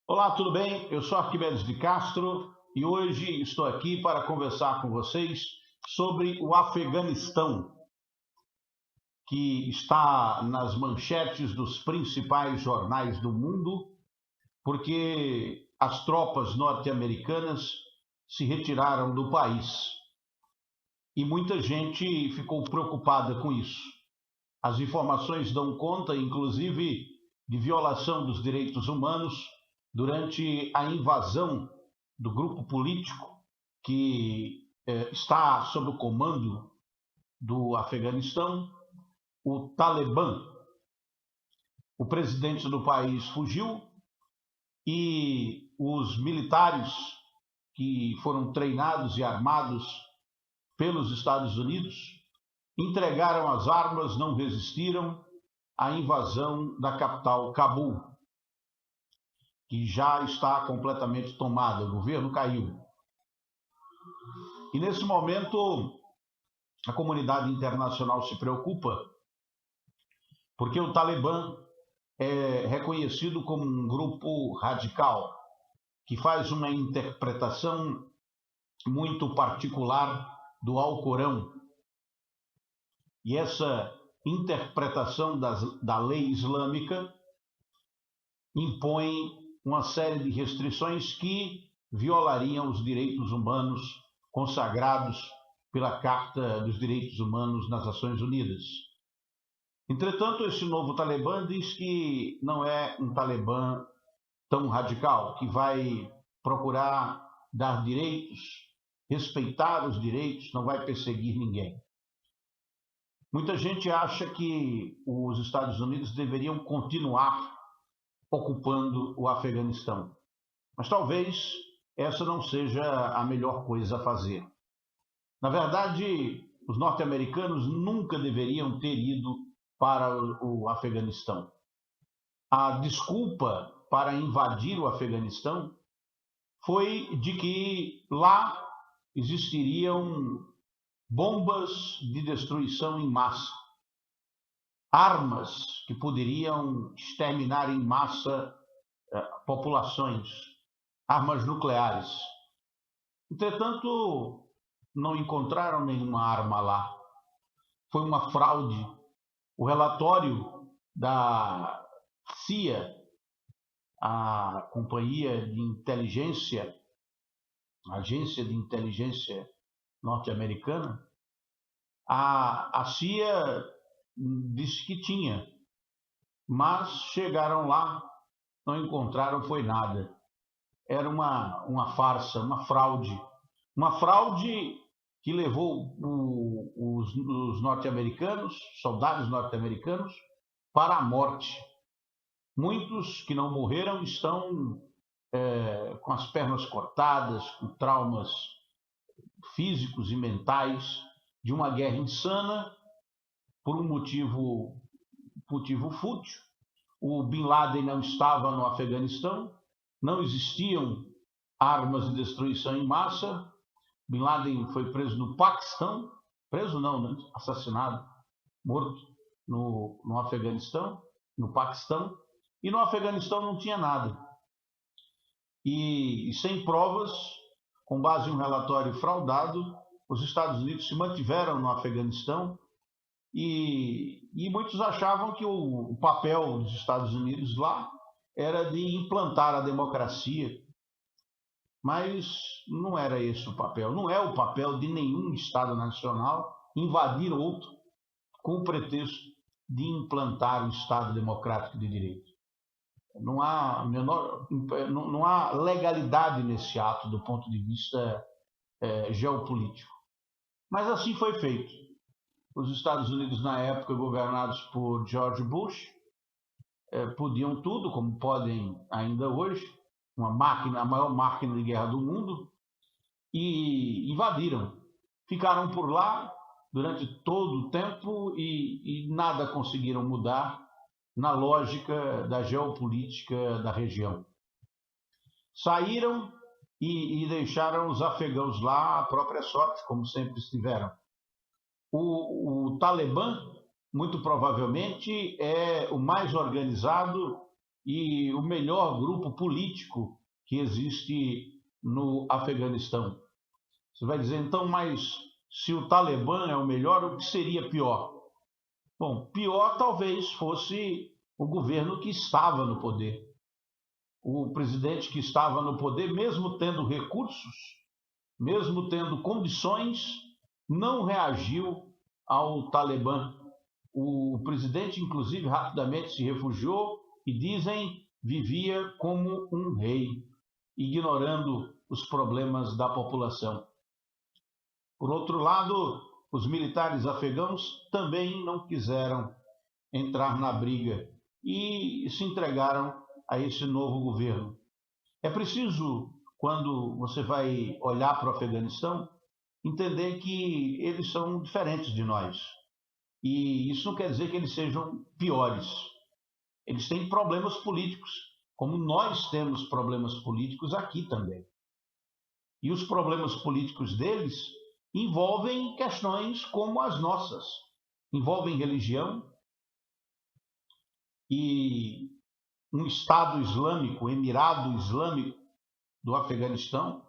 Olá, tudo bem? Eu sou Arquimedes de Castro e hoje estou aqui para conversar com vocês sobre o Afeganistão, que está nas manchetes dos principais jornais do mundo, porque as tropas norte-americanas se retiraram do país e muita gente ficou preocupada com isso. As informações dão conta, inclusive, de violação dos direitos humanos durante a invasão do grupo político que está sob o comando do Afeganistão, o Talibã. O presidente do país fugiu e os militares que foram treinados e armados pelos Estados Unidos entregaram as armas, não resistiram à invasão da capital, Cabul, que já está completamente tomada, o governo caiu. E nesse momento, a comunidade internacional se preocupa, porque o Talibã é reconhecido como um grupo radical, que faz uma interpretação muito particular do Alcorão. E essa interpretação da lei islâmica impõe uma série de restrições que violariam os direitos humanos consagrados pela Carta dos Direitos Humanos nas Nações Unidas. Entretanto, esse novo Talibã diz que não é um Talibã tão radical, que vai procurar dar direitos, respeitar os direitos, não vai perseguir ninguém. Muita gente acha que os Estados Unidos deveriam continuar ocupando o Afeganistão, mas talvez essa não seja a melhor coisa a fazer. Na verdade, os norte-americanos nunca deveriam ter ido para o Afeganistão. A desculpa para invadir o Afeganistão foi de que lá existiriam bombas de destruição em massa, armas que poderiam exterminar em massa populações, armas nucleares. Entretanto, não encontraram nenhuma arma lá. Foi uma fraude. O relatório da CIA, a companhia de inteligência, a agência de inteligência norte-americana, a CIA disse que tinha, mas chegaram lá, não encontraram foi nada. Era uma farsa, uma fraude que levou os norte-americanos, soldados norte-americanos, para a morte. Muitos que não morreram estão com as pernas cortadas, com traumas físicos e mentais de uma guerra insana por um motivo fútil. O Bin Laden não estava no Afeganistão, não existiam armas de destruição em massa. Bin Laden foi preso no Paquistão, preso não, né? Assassinado, morto no Afeganistão, no Paquistão, e no Afeganistão não tinha nada. E sem provas, com base em um relatório fraudado, os Estados Unidos se mantiveram no Afeganistão e muitos achavam que o papel dos Estados Unidos lá era de implantar a democracia, mas não era esse o papel. Não é o papel de nenhum Estado nacional invadir outro com o pretexto de implantar o Estado democrático de direito. Não há legalidade nesse ato do ponto de vista geopolítico. Mas assim foi feito. Os Estados Unidos, na época, governados por George Bush, podiam tudo, como podem ainda hoje, a maior máquina de guerra do mundo, e invadiram. Ficaram por lá durante todo o tempo e nada conseguiram mudar na lógica da geopolítica da região. Saíram e deixaram os afegãos lá à própria sorte, como sempre estiveram. O Talibã, muito provavelmente, é o mais organizado e o melhor grupo político que existe no Afeganistão. Você vai dizer, então, mas se o Talibã é o melhor, o que seria pior? Bom, pior talvez fosse o governo que estava no poder. O presidente que estava no poder, mesmo tendo recursos, mesmo tendo condições, não reagiu ao Talibã. O presidente, inclusive, rapidamente se refugiou e, dizem, vivia como um rei, ignorando os problemas da população. Por outro lado, os militares afegãos também não quiseram entrar na briga e se entregaram a esse novo governo. É preciso, quando você vai olhar para o Afeganistão, entender que eles são diferentes de nós. E isso não quer dizer que eles sejam piores. Eles têm problemas políticos, como nós temos problemas políticos aqui também. E os problemas políticos deles envolvem questões como as nossas. Envolvem religião e um Estado Islâmico, Emirado Islâmico do Afeganistão,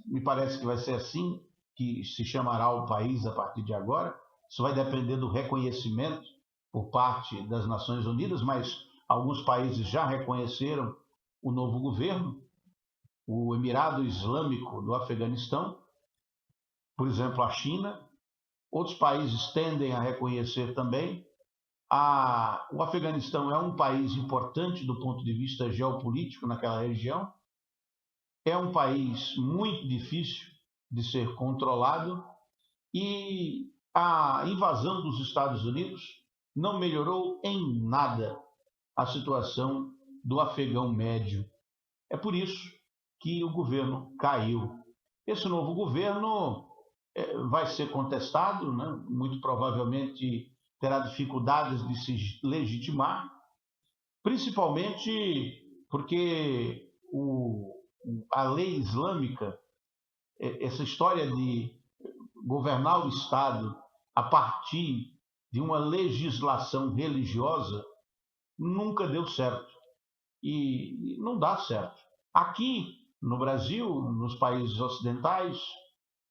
me parece que vai ser assim que se chamará o país a partir de agora. Isso vai depender do reconhecimento por parte das Nações Unidas, mas alguns países já reconheceram o novo governo, o Emirado Islâmico do Afeganistão, por exemplo, a China. Outros países tendem a reconhecer também. O Afeganistão é um país importante do ponto de vista geopolítico naquela região. É um país muito difícil de ser controlado e a invasão dos Estados Unidos não melhorou em nada a situação do afegão médio. É por isso que o governo caiu. Esse novo governo vai ser contestado, né? Muito provavelmente terá dificuldades de se legitimar, principalmente porque a lei islâmica, essa história de governar o Estado a partir de uma legislação religiosa, nunca deu certo. E não dá certo. Aqui no Brasil, nos países ocidentais,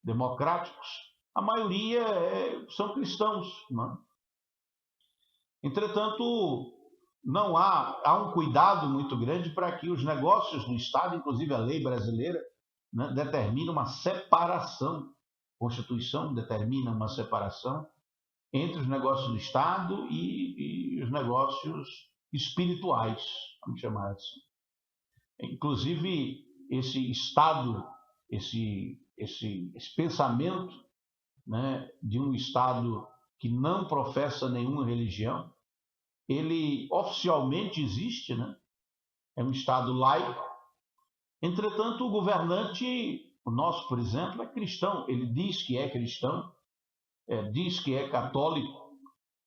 democráticos, a maioria são cristãos. Né? Entretanto, não há um cuidado muito grande para que os negócios do Estado, inclusive a lei brasileira, né, determina uma separação. A Constituição determina uma separação entre os negócios do Estado e os negócios espirituais, vamos chamar assim. Inclusive, esse Estado, esse pensamento, né, de um Estado que não professa nenhuma religião, ele oficialmente existe, né? É um Estado laico. Entretanto, o governante, o nosso, por exemplo, é cristão. Ele diz que é cristão, diz que é católico,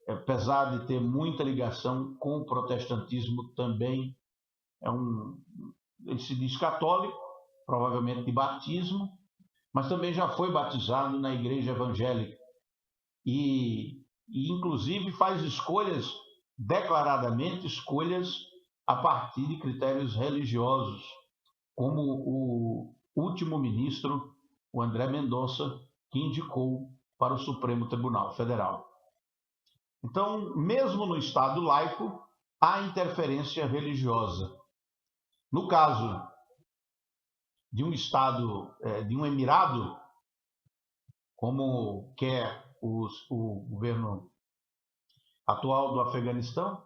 apesar de ter muita ligação com o protestantismo também. Ele se diz católico, provavelmente de batismo, mas também já foi batizado na igreja evangélica. E inclusive faz escolhas, declaradamente escolhas a partir de critérios religiosos, como o último ministro, o André Mendonça, que indicou para o Supremo Tribunal Federal. Então, mesmo no Estado laico, há interferência religiosa. No caso de um Estado, de um Emirado, como quer o governo atual do Afeganistão,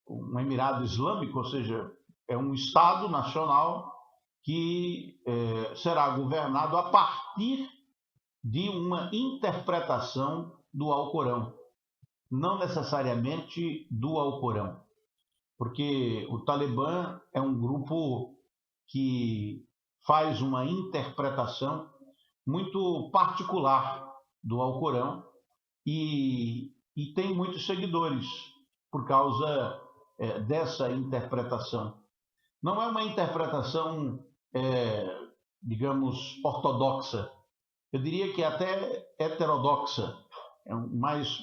um Emirado Islâmico, ou seja, é um Estado nacional que será governado a partir de uma interpretação do Alcorão, não necessariamente do Alcorão, porque o Talibã é um grupo que faz uma interpretação muito particular do Alcorão e tem muitos seguidores por causa dessa interpretação. Não é uma interpretação, digamos, ortodoxa. Eu diria que até heterodoxa, mas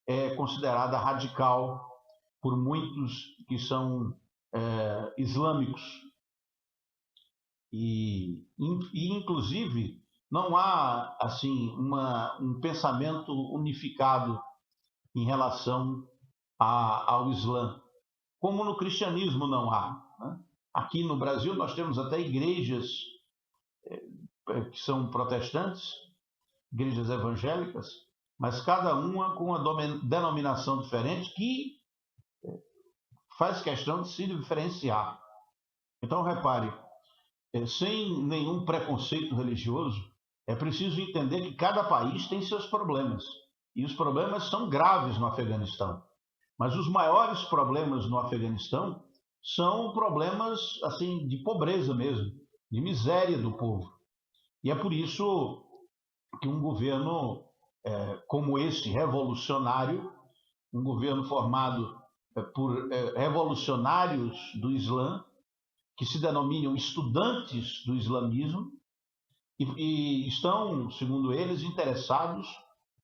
é considerada radical por muitos que são islâmicos. E inclusive, não há assim um pensamento unificado em relação ao Islã, como no cristianismo não há, né? Aqui no Brasil nós temos até igrejas que são protestantes, igrejas evangélicas, mas cada uma com uma denominação diferente que faz questão de se diferenciar. Então, repare, sem nenhum preconceito religioso, é preciso entender que cada país tem seus problemas. E os problemas são graves no Afeganistão. Mas os maiores problemas no Afeganistão são problemas assim de pobreza mesmo, de miséria do povo. E é por isso que um governo como esse, revolucionário, um governo formado por revolucionários do Islã, que se denominam estudantes do islamismo, e estão, segundo eles, interessados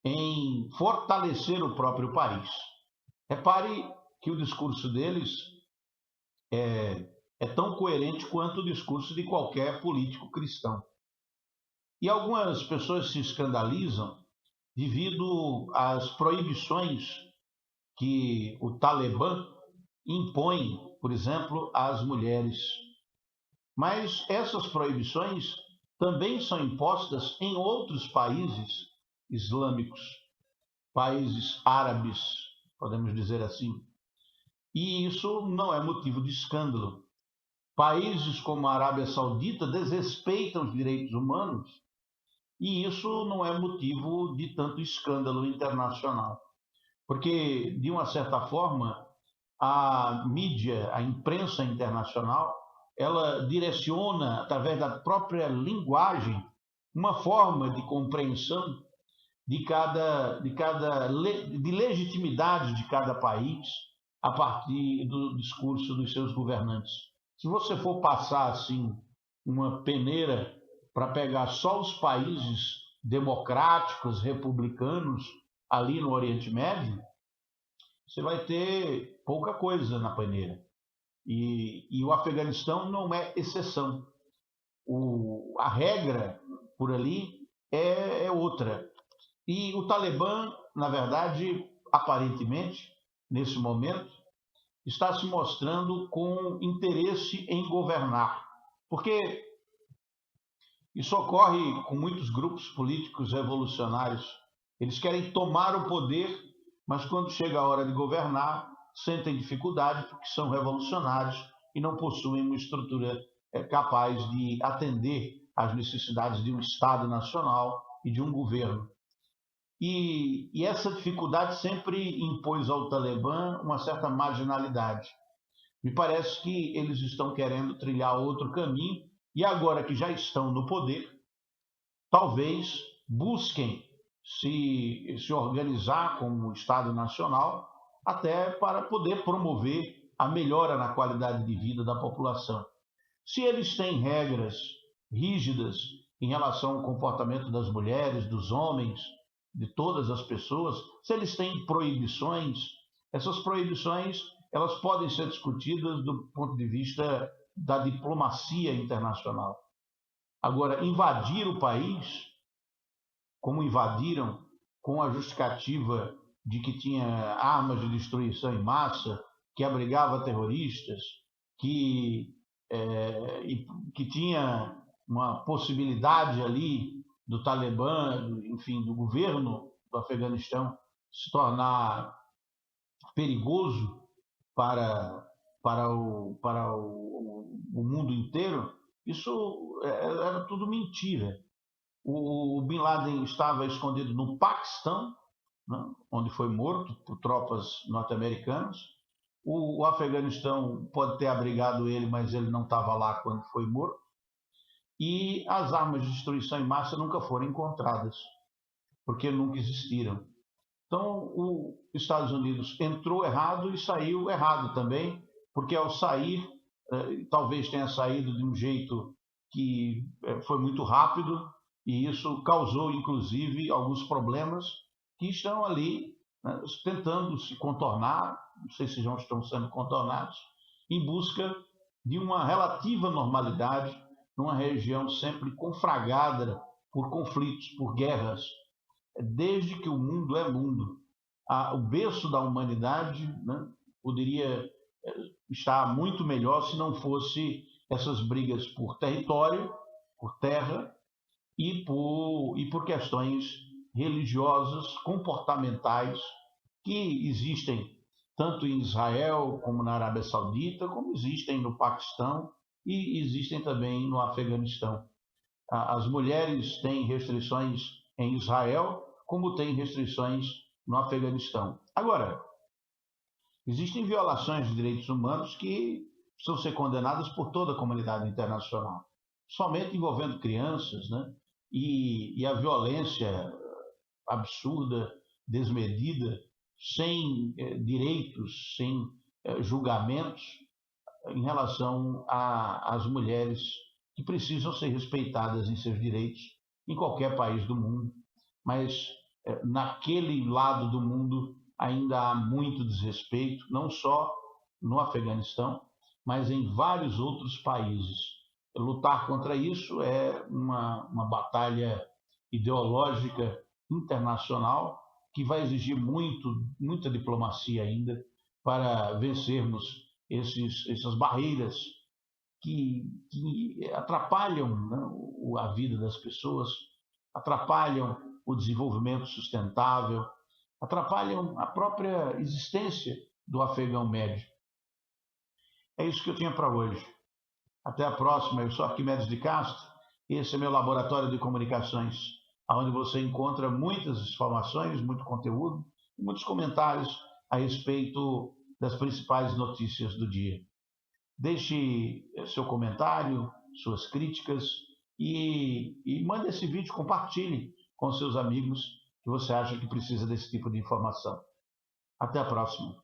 em fortalecer o próprio país. Repare que o discurso deles é tão coerente quanto o discurso de qualquer político cristão. E algumas pessoas se escandalizam devido às proibições que o Talibã impõe, por exemplo, às mulheres. Mas essas proibições também são impostas em outros países islâmicos, países árabes, podemos dizer assim. E isso não é motivo de escândalo. Países como a Arábia Saudita desrespeitam os direitos humanos e isso não é motivo de tanto escândalo internacional. Porque, de uma certa forma, a mídia, a imprensa internacional, ela direciona, através da própria linguagem, uma forma de compreensão de legitimidade de cada país a partir do discurso dos seus governantes. Se você for passar assim uma peneira para pegar só os países democráticos, republicanos ali no Oriente Médio, você vai ter pouca coisa na peneira. E o Afeganistão não é exceção. A regra por ali é outra. E o Talibã, na verdade, aparentemente, nesse momento, está se mostrando com interesse em governar. Porque isso ocorre com muitos grupos políticos revolucionários. Eles querem tomar o poder, mas quando chega a hora de governar, sentem dificuldade porque são revolucionários e não possuem uma estrutura capaz de atender às necessidades de um Estado nacional e de um governo. E essa dificuldade sempre impôs ao Talibã uma certa marginalidade. Me parece que eles estão querendo trilhar outro caminho e agora que já estão no poder, talvez busquem se organizar como Estado Nacional até para poder promover a melhora na qualidade de vida da população. Se eles têm regras rígidas em relação ao comportamento das mulheres, dos homens, de todas as pessoas, se eles têm proibições, essas proibições elas podem ser discutidas do ponto de vista da diplomacia internacional. Agora, invadir o país, como invadiram, com a justificativa de que tinha armas de destruição em massa, que abrigava terroristas, que tinha uma possibilidade ali do Talibã, enfim, do governo do Afeganistão se tornar perigoso para o mundo inteiro, isso era tudo mentira. O Bin Laden estava escondido no Paquistão, né, onde foi morto por tropas norte-americanas. O Afeganistão pode ter abrigado ele, mas ele não estava lá quando foi morto. E as armas de destruição em massa nunca foram encontradas, porque nunca existiram. Então, os Estados Unidos entrou errado e saiu errado também, porque ao sair, talvez tenha saído de um jeito que foi muito rápido, e isso causou, inclusive, alguns problemas que estão ali, né, tentando se contornar, não sei se já estão sendo contornados, em busca de uma relativa normalidade numa região sempre confragada por conflitos, por guerras, desde que o mundo é mundo. O berço da humanidade, né, poderia estar muito melhor se não fosse essas brigas por território, por terra e por questões religiosas, comportamentais, que existem tanto em Israel como na Arábia Saudita, como existem no Paquistão e existem também no Afeganistão. As mulheres têm restrições em Israel, como têm restrições no Afeganistão. Agora, existem violações de direitos humanos que precisam ser condenadas por toda a comunidade internacional, somente envolvendo crianças, né? E a violência absurda, desmedida, sem direitos, sem julgamentos em relação às mulheres que precisam ser respeitadas em seus direitos em qualquer país do mundo, mas naquele lado do mundo ainda há muito desrespeito, não só no Afeganistão, mas em vários outros países. Lutar contra isso é uma batalha ideológica internacional que vai exigir muita diplomacia ainda para vencermos essas barreiras que atrapalham, né, a vida das pessoas, atrapalham o desenvolvimento sustentável, atrapalham a própria existência do afegão médio. É isso que eu tinha para hoje. Até a próxima. Eu sou Arquimedes de Castro. Esse é meu laboratório de comunicações, onde você encontra muitas informações, muito conteúdo e muitos comentários a respeito das principais notícias do dia. Deixe seu comentário, suas críticas e mande esse vídeo, compartilhe com seus amigos que você acha que precisa desse tipo de informação. Até a próxima.